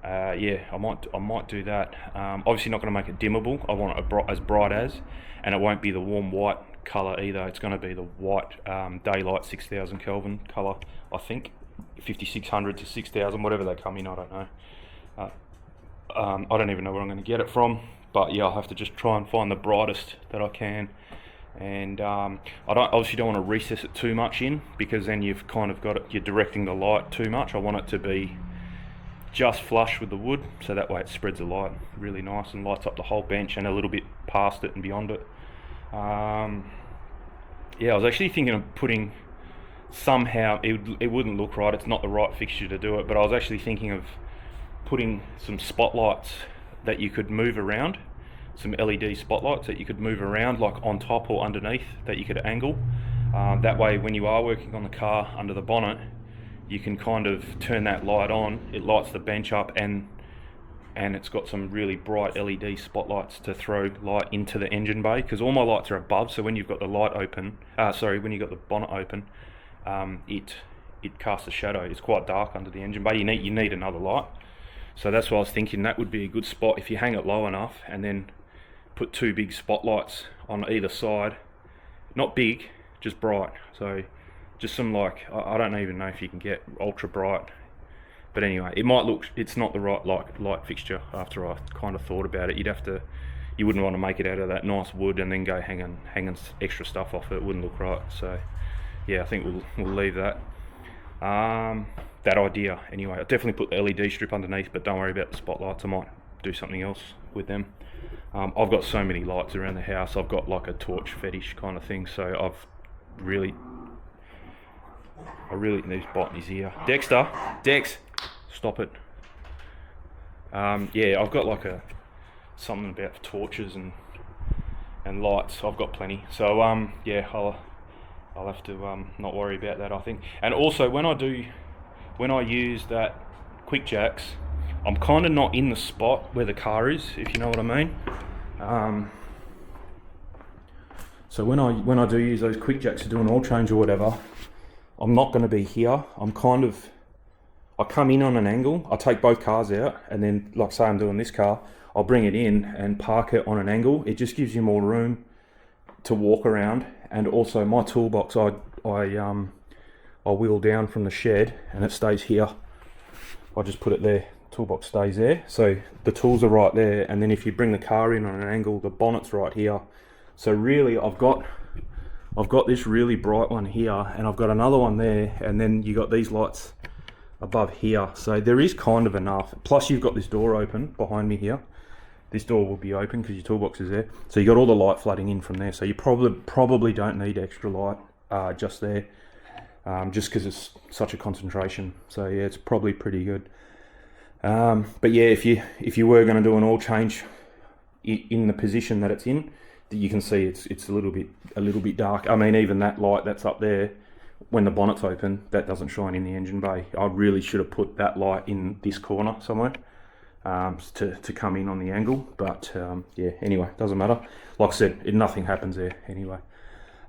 yeah, I might do that. Obviously not going to make it dimmable. I want it as bright as, and it won't be the warm white color either. It's going to be the white daylight 6000 Kelvin color, I think, 5600 to 6000, whatever they come in. I don't know. I don't even know where I'm going to get it from, but yeah, I'll have to just try and find the brightest that I can. And I obviously don't want to recess it too much in because then you've kind of got it. You're directing the light too much. I want it to be just flush with the wood, so that way it spreads the light really nice and lights up the whole bench and a little bit past it and beyond it. Yeah, I was actually thinking of putting somehow, it wouldn't look right, it's not the right fixture to do it, but I was actually thinking of putting some spotlights that you could move around, some LED spotlights that you could move around, like on top or underneath, that you could angle. That way when you are working on the car under the bonnet, you can kind of turn that light on, it lights the bench up, and it's got some really bright LED spotlights to throw light into the engine bay, because all my lights are above, so when you've got the light open, when you've got the bonnet open, it casts a shadow. It's quite dark under the engine bay. You need another light. So that's why I was thinking that would be a good spot if you hang it low enough and then put two big spotlights on either side. Not big, just bright. So just some, like, I don't even know if you can get ultra bright, but anyway, it might look, it's not the right light fixture after I kind of thought about it. You wouldn't want to make it out of that nice wood and then go hanging extra stuff off it. It wouldn't look right. So yeah, I think we'll leave that. That idea anyway. I'll definitely put the LED strip underneath, but don't worry about the spotlights. I might do something else with them. I've got so many lights around the house. I've got like a torch fetish kind of thing, so I really need to bite in his ear. Dex, stop it. Yeah, I've got like something about torches and lights. I've got plenty. So yeah, I'll have to not worry about that, I think. And also when I use that quick jacks, I'm kind of not in the spot where the car is, if you know what I mean. So when I do use those quick jacks to do an oil change or whatever, I'm not going to be here. I come in on an angle, I take both cars out, and then, like say I'm doing this car, I'll bring it in and park it on an angle. It just gives you more room to walk around. And also my toolbox, I wheel down from the shed and it stays here. I just put it there, toolbox stays there. So the tools are right there, and then if you bring the car in on an angle, the bonnet's right here. So really I've got this really bright one here, and I've got another one there, and then you got these lights above here. So there is kind of enough. Plus you've got this door open behind me here. This door will be open because your toolbox is there. So you got all the light flooding in from there. So you probably don't need extra light just there, just because it's such a concentration. So yeah, it's probably pretty good. But yeah, if you were going to do an oil change in the position that it's in, you can see it's a little bit dark. I mean, even that light that's up there, when the bonnet's open, that doesn't shine in the engine bay. I really should have put that light in this corner somewhere to come in on the angle. But yeah, anyway, doesn't matter. Like I said, nothing happens there anyway.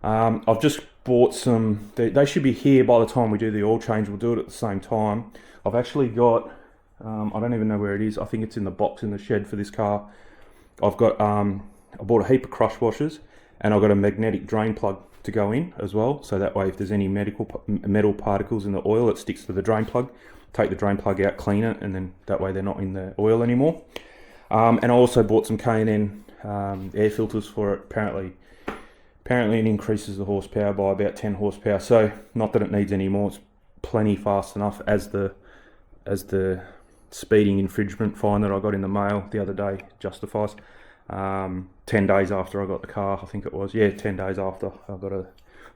I've just bought some. They should be here by the time we do the oil change. We'll do it at the same time. I've actually got. I don't even know where it is. I think it's in the box in the shed for this car. I've got. I bought a heap of crush washers, and I've got a magnetic drain plug to go in as well. So that way, if there's any metal particles in the oil, it sticks to the drain plug. Take the drain plug out, clean it, and then that way they're not in the oil anymore. And I also bought some K&N air filters for it. Apparently it increases the horsepower by about 10 horsepower. So not that it needs any more. It's plenty fast enough, as the speeding infringement fine that I got in the mail the other day justifies. 10 days after I got the car, I think it was. Yeah, 10 days after I got a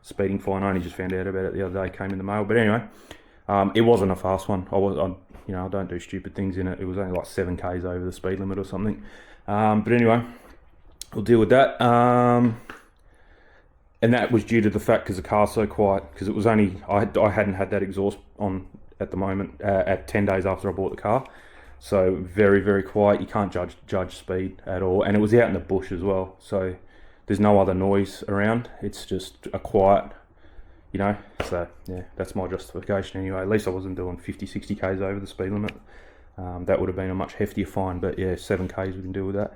speeding fine. I only just found out about it the other day, came in the mail. But anyway, it wasn't a fast one. I don't do stupid things in it. It was only like 7 k's over the speed limit or something. But anyway, we'll deal with that. And that was due to the fact because the car's so quiet, because it was only, I hadn't had that exhaust on at the moment, at 10 days after I bought the car. So very, very quiet. You can't judge speed at all. And it was out in the bush as well. So there's no other noise around. It's just a quiet, So yeah, that's my justification anyway. At least I wasn't doing 50, 60 k's over the speed limit. That would have been a much heftier fine, but yeah, 7 k's we can deal with that.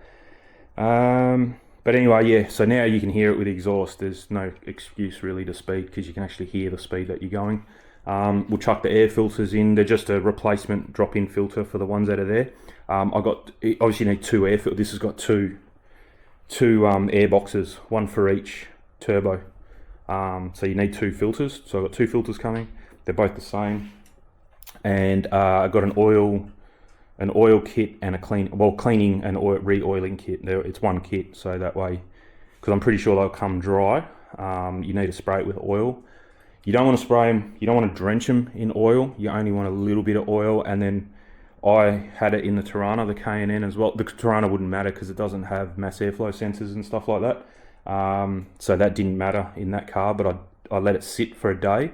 But anyway, yeah, so now you can hear it with exhaust. There's no excuse really to speed because you can actually hear the speed that you're going. We'll chuck the air filters in. They're just a replacement drop-in filter for the ones that are there. Obviously you need 2 air filters. This has got two air boxes, one for each turbo. So you need 2 filters. So I've got 2 filters coming. They're both the same. And I've got an oil kit and a cleaning and re-oiling kit. It's one kit, so that way, because I'm pretty sure they'll come dry. You need to spray it with oil. You don't want to spray them, you don't want to drench them in oil. You only want a little bit of oil. And then I had it in the Torana, the K&N as well. The Torana wouldn't matter because it doesn't have mass airflow sensors and stuff like that. So that didn't matter in that car, but I let it sit for a day.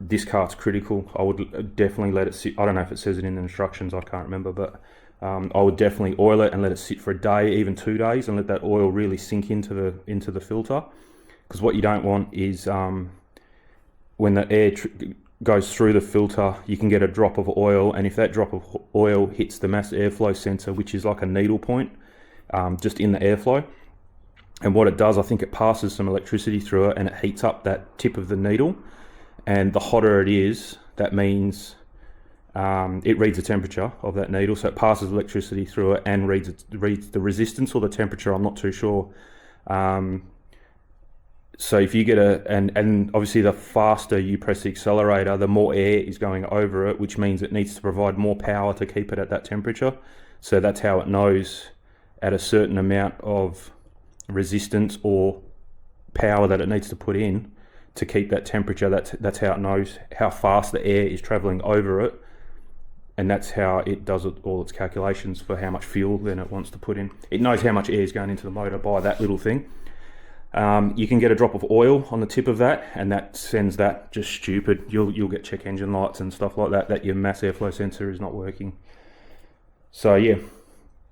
This car's critical. I would definitely let it sit. I don't know if it says it in the instructions, I can't remember, but I would definitely oil it and let it sit for a day, even 2 days, and let that oil really sink into the filter. Because what you don't want is when the air goes through the filter, you can get a drop of oil, and if that drop of oil hits the mass airflow sensor, which is like a needle point, just in the airflow, and what it does, I think it passes some electricity through it and it heats up that tip of the needle. And the hotter it is, that means it reads the temperature of that needle, so it passes electricity through it and reads the resistance or the temperature. I'm not too sure. So if you get and obviously the faster you press the accelerator, the more air is going over it, which means it needs to provide more power to keep it at that temperature. So that's how it knows at a certain amount of resistance or power that it needs to put in to keep that temperature. That's how it knows how fast the air is traveling over it, and that's how it does all its calculations for how much fuel then it wants to put in. It knows how much air is going into the motor by that little thing. You can get a drop of oil on the tip of that, and that sends that just stupid. You'll get check engine lights and stuff like that your mass airflow sensor is not working. So yeah,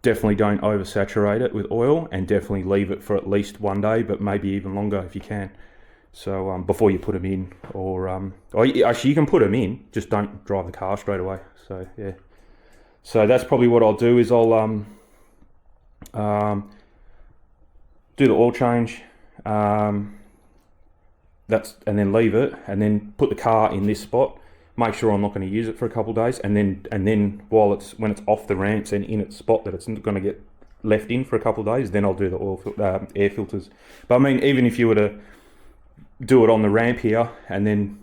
definitely don't oversaturate it with oil, and definitely leave it for at least 1 day, but maybe even longer if you can. So before you put them in, or actually you can put them in, just don't drive the car straight away. So yeah, so that's probably what I'll do is I'll do the oil change, and then leave it, and then put the car in this spot. Make sure I'm not going to use it for a couple of days, and then when it's off the ramps and in its spot that it's not going to get left in for a couple of days, then I'll do the air filters. But I mean, even if you were to do it on the ramp here, and then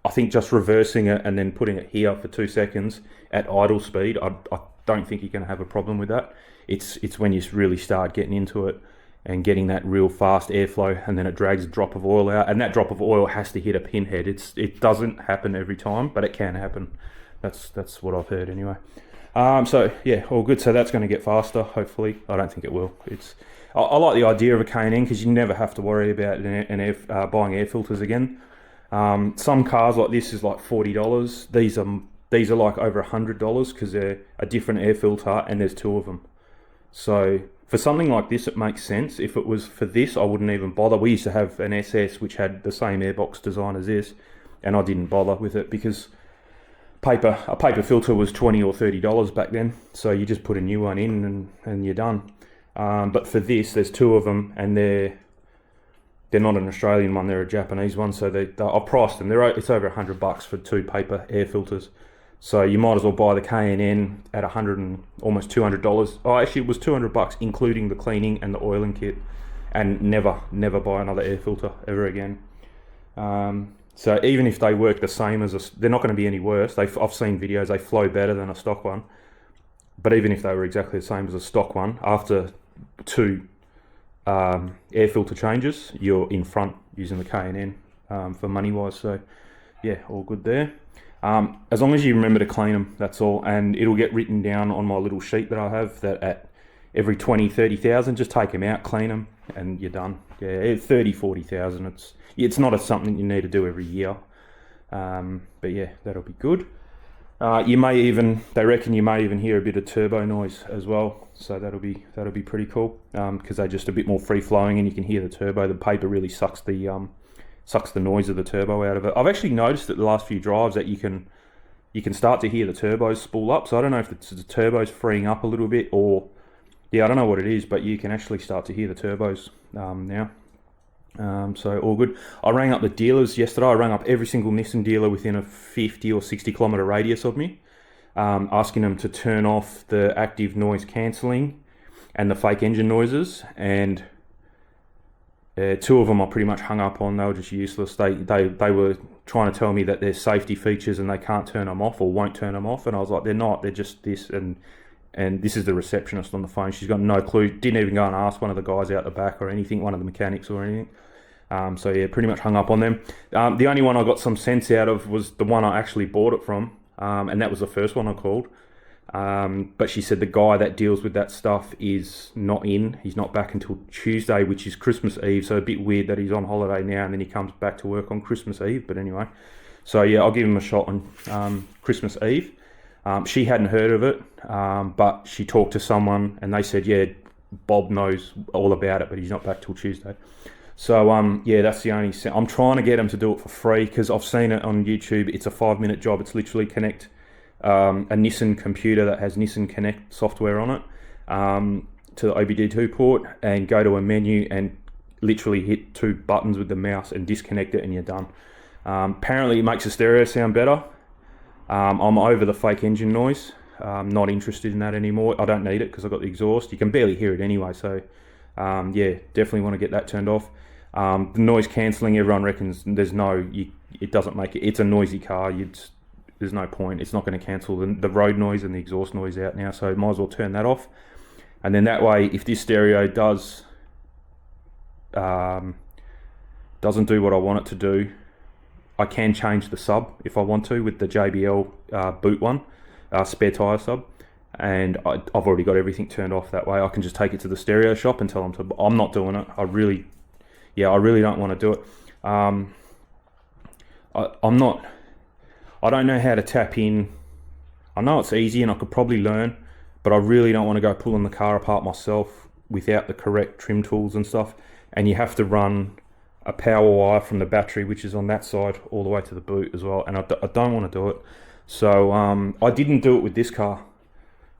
I think just reversing it and then putting it here for 2 seconds at idle speed, I don't think you're going to have a problem with that. It's when you really start getting into it and getting that real fast airflow, and then it drags a drop of oil out, and that drop of oil has to hit a pinhead. It doesn't happen every time, but it can happen. That's what I've heard anyway. So yeah, all good. So that's going to get faster, hopefully. I don't think it will. I like the idea of a K&N because you never have to worry about buying air filters again. Some cars like this is like $40. These are like over $100 because they're a different air filter, and there's 2 of them. So for something like this, it makes sense. If it was for this, I wouldn't even bother. We used to have an SS which had the same airbox design as this, and I didn't bother with it because a paper filter was $20 or $30 back then. So you just put a new one in and you're done. But for this, there's 2 of them, and they're not an Australian one, they're a Japanese one. So I've priced them. It's over $100 for 2 paper air filters. So you might as well buy the K&N at almost $200. Oh, actually, it was $200 including the cleaning and the oiling kit, and never buy another air filter ever again. So even if they work the same they're not going to be any worse. I've seen videos, they flow better than a stock one. But even if they were exactly the same as a stock one, after 2 air filter changes, you're in front using the K&N for money wise. So yeah, all good there. As long as you remember to clean them, that's all, and it'll get written down on my little sheet that I have that at every 20-30,000, just take them out, clean them, and you're done. Yeah, 30-40,000. It's not something you need to do every year, but yeah, that'll be good. They reckon you may even hear a bit of turbo noise as well, so that'll be pretty cool, because they're just a bit more free flowing and you can hear the turbo. The paper really sucks the noise of the turbo out of it. I've actually noticed that the last few drives that you can start to hear the turbos spool up. So I don't know if the turbo's freeing up a little bit, or I don't know what it is, but you can actually start to hear the turbos now. So all good. I rang up the dealers yesterday. I rang up every single Nissan dealer within a 50 or 60 kilometre radius of me, asking them to turn off the active noise cancelling and the fake engine noises. And 2 of them I pretty much hung up on. They were just useless. They were trying to tell me that there's safety features and they can't turn them off or won't turn them off. And I was like, they're not. They're just this. And this is the receptionist on the phone. She's got no clue. Didn't even go and ask one of the guys out the back or anything, one of the mechanics or anything. So yeah, pretty much hung up on them. The only one I got some sense out of was the one I actually bought it from, and that was the first one I called. But she said the guy that deals with that stuff is not in. He's not back until Tuesday, which is Christmas Eve. So a bit weird that he's on holiday now and then he comes back to work on Christmas Eve. But anyway, so yeah, I'll give him a shot on Christmas Eve. She hadn't heard of it, but she talked to someone and they said, yeah, Bob knows all about it, but he's not back till Tuesday. So yeah, that's the only. I'm trying to get him to do it for free because I've seen it on YouTube. It's a 5-minute job. It's literally connect a Nissan computer that has Nissan Connect software on it to the OBD2 port and go to a menu and literally hit 2 buttons with the mouse and disconnect it and you're done. Apparently it makes the stereo sound better. I'm over the fake engine noise. I'm not interested in that anymore. I don't need it because I've got the exhaust. You can barely hear it anyway, so yeah, definitely want to get that turned off. The noise cancelling, everyone reckons it doesn't make it. It's a noisy car. There's no point. It's not going to cancel the road noise and the exhaust noise out now, so might as well turn that off. And then that way, if this stereo doesn't do what I want it to do, I can change the sub if I want to with the JBL boot one, spare tyre sub, and I've already got everything turned off that way. I can just take it to the stereo shop and tell them to. I'm not doing it. I really don't want to do it. I don't know how to tap in. I know it's easy and I could probably learn, but I really don't want to go pulling the car apart myself without the correct trim tools and stuff. And you have to run a power wire from the battery, which is on that side, all the way to the boot as well. And I don't want to do it. So I didn't do it with this car.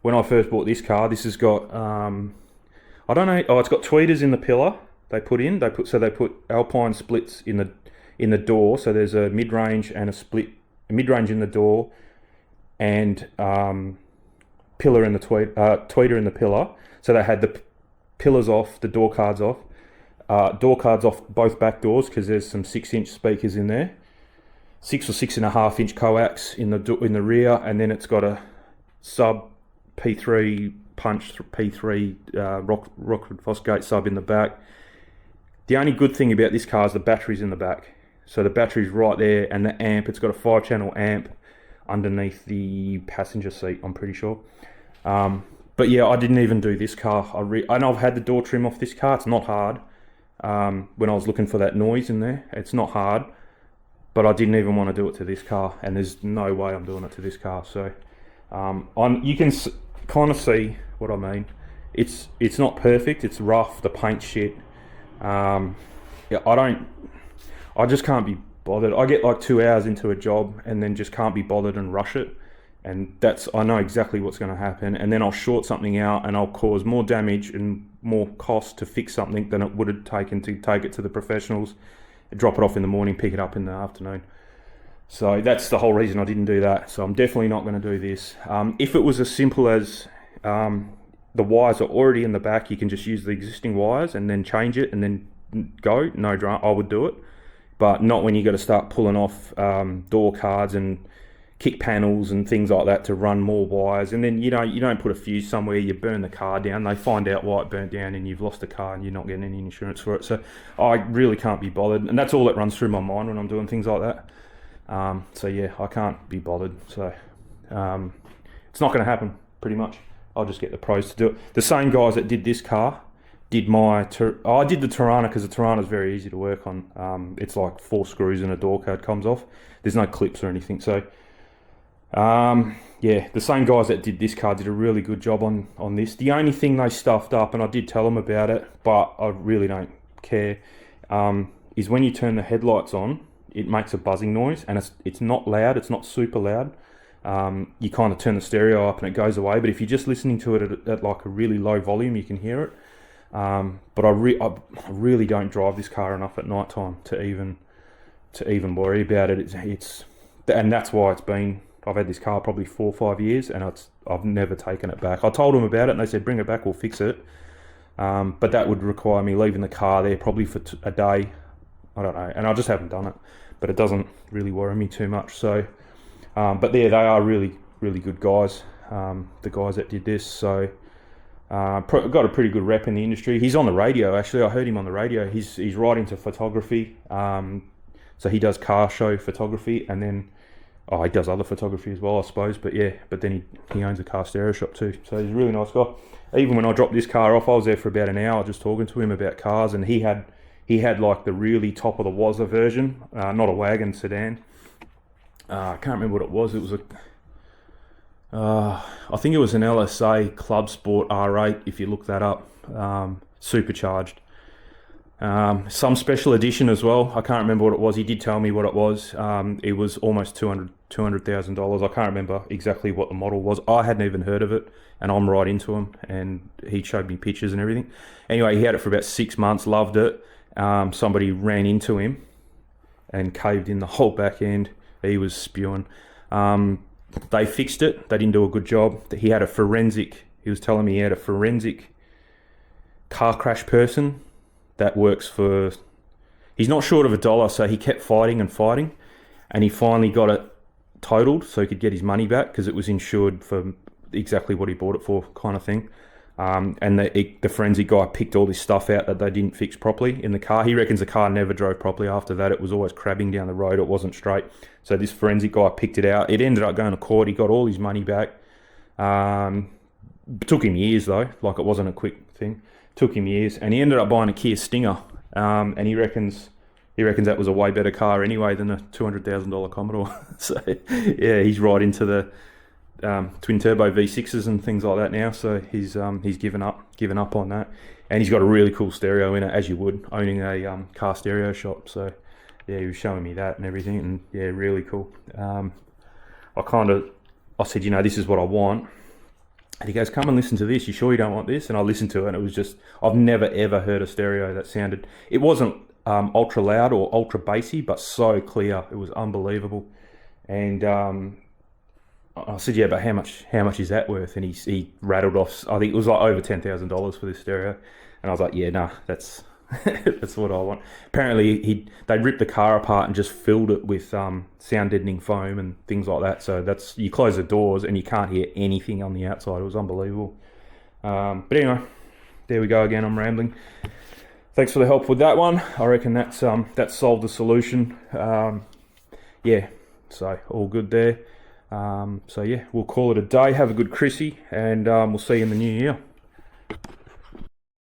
When I first bought this car, this has got, I don't know, it's got tweeters in the pillar they put Alpine splits in the door. So there's a mid-range and a mid-range in the door and pillar in the tweeter in the pillar. So they had the pillars off, the door cards off. Door cards off both back doors because there's some 6-inch speakers in there, 6 or 6.5-inch coax in the rear, and then it's got a sub P3 punch P3 Rockford Fosgate sub in the back. The only good thing about this car is the battery's in the back, so the battery's right there, and the amp, it's got a 5-channel amp underneath the passenger seat, I'm pretty sure. But yeah, I didn't even do this car. I know I've had the door trim off this car. It's not hard. When I was looking for that noise in there, it's not hard, but I didn't even want to do it to this car, and there's no way I'm doing it to this car. So you can kind of see what I mean. It's not perfect. It's rough. The paint's shit. Yeah, I just can't be bothered. I get like 2 hours into a job and then just can't be bothered and rush it. And I know exactly what's going to happen. And then I'll short something out and I'll cause more damage and more cost to fix something than it would have taken to take it to the professionals, drop it off in the morning, pick it up in the afternoon. So that's the whole reason I didn't do that. So I'm definitely not going to do this. If it was as simple as the wires are already in the back, you can just use the existing wires and then change it and then go, no drama, I would do it. But not when you got to start pulling off door cards and kick panels and things like that to run more wires. And then you don't put a fuse somewhere, you burn the car down, they find out why it burnt down, and you've lost the car and you're not getting any insurance for it. So I really can't be bothered, and that's all that runs through my mind when I'm doing things like that. So yeah, I can't be bothered. So it's not going to happen, pretty much. I'll just get the pros to do it. The same guys that did this car did I did the Torana, because the Torana is very easy to work on. It's like 4 screws and a door code comes off. There's no clips or anything. So yeah, the same guys that did this car did a really good job on this. The only thing they stuffed up, and I did tell them about it, but I really don't care, is when you turn the headlights on, it makes a buzzing noise, and it's not loud, it's not super loud. You kind of turn the stereo up and it goes away, but if you're just listening to it at like a really low volume, you can hear it. But I really don't drive this car enough at night time to even worry about it. And that's why I've had this car probably 4 or 5 years, and I've never taken it back. I told them about it, and they said, bring it back, we'll fix it. But that would require me leaving the car there probably for a day. I don't know, and I just haven't done it. But it doesn't really worry me too much. So, but yeah, they are really, really good guys. The guys that did this. So, got a pretty good rep in the industry. He's on the radio, actually. I heard him on the radio. He's right into photography. So he does car show photography, and then he does other photography as well, I suppose. But yeah, but then he owns a car stereo shop too. So he's a really nice guy. Even when I dropped this car off, I was there for about an hour just talking to him about cars, and he had like the really top of the Wazza version, not a wagon, sedan. I can't remember what it was. It was I think it was an LSA Club Sport R8, if you look that up, supercharged. Some special edition as well. I can't remember what it was. He did tell me what it was. It was almost $200,000. I can't remember exactly what the model was. I hadn't even heard of it, and I'm right into him, and he showed me pictures and everything. Anyway, he had it for about 6 months, loved it. Somebody ran into him and caved in the whole back end. He was spewing. They fixed it. They didn't do a good job. He had a forensic. He was telling me he had a forensic car crash person that works for. He's not short of $1, so he kept fighting, and he finally got it totaled so he could get his money back, because it was insured for exactly what he bought it for, kind of thing. And the forensic guy picked all this stuff out that they didn't fix properly in the car. He reckons the car never drove properly after that. It was always crabbing down the road. It wasn't straight. So this forensic guy picked it out. It ended up going to court. He got all his money back. Took him years though. Like, it wasn't a quick thing. Took him years, and he ended up buying a Kia Stinger. And he reckons that was a way better car anyway than a $200,000 Commodore. So yeah, he's right into the twin turbo V6s and things like that now. So he's given up on that, and he's got a really cool stereo in it, as you would, owning a car stereo shop. So yeah, he was showing me that and everything, and yeah, really cool. I said, this is what I want, and he goes, come and listen to this. You sure you don't want this? And I listened to it, and it was just, I've never ever heard a stereo that sounded, it wasn't ultra loud or ultra bassy, but so clear. It was unbelievable. And I said, yeah, but how much is that worth? And he rattled off, I think it was like over $10,000 for this stereo. And I was like, yeah, nah, that's that's what I want. Apparently they ripped the car apart and just filled it with sound deadening foam and things like that. So you close the doors and you can't hear anything on the outside. It was unbelievable. But anyway, there we go again. I'm rambling. Thanks for the help with that one. I reckon that's solved the solution. Yeah, so all good there. So yeah, we'll call it a day. Have a good Chrissy, and we'll see you in the new year.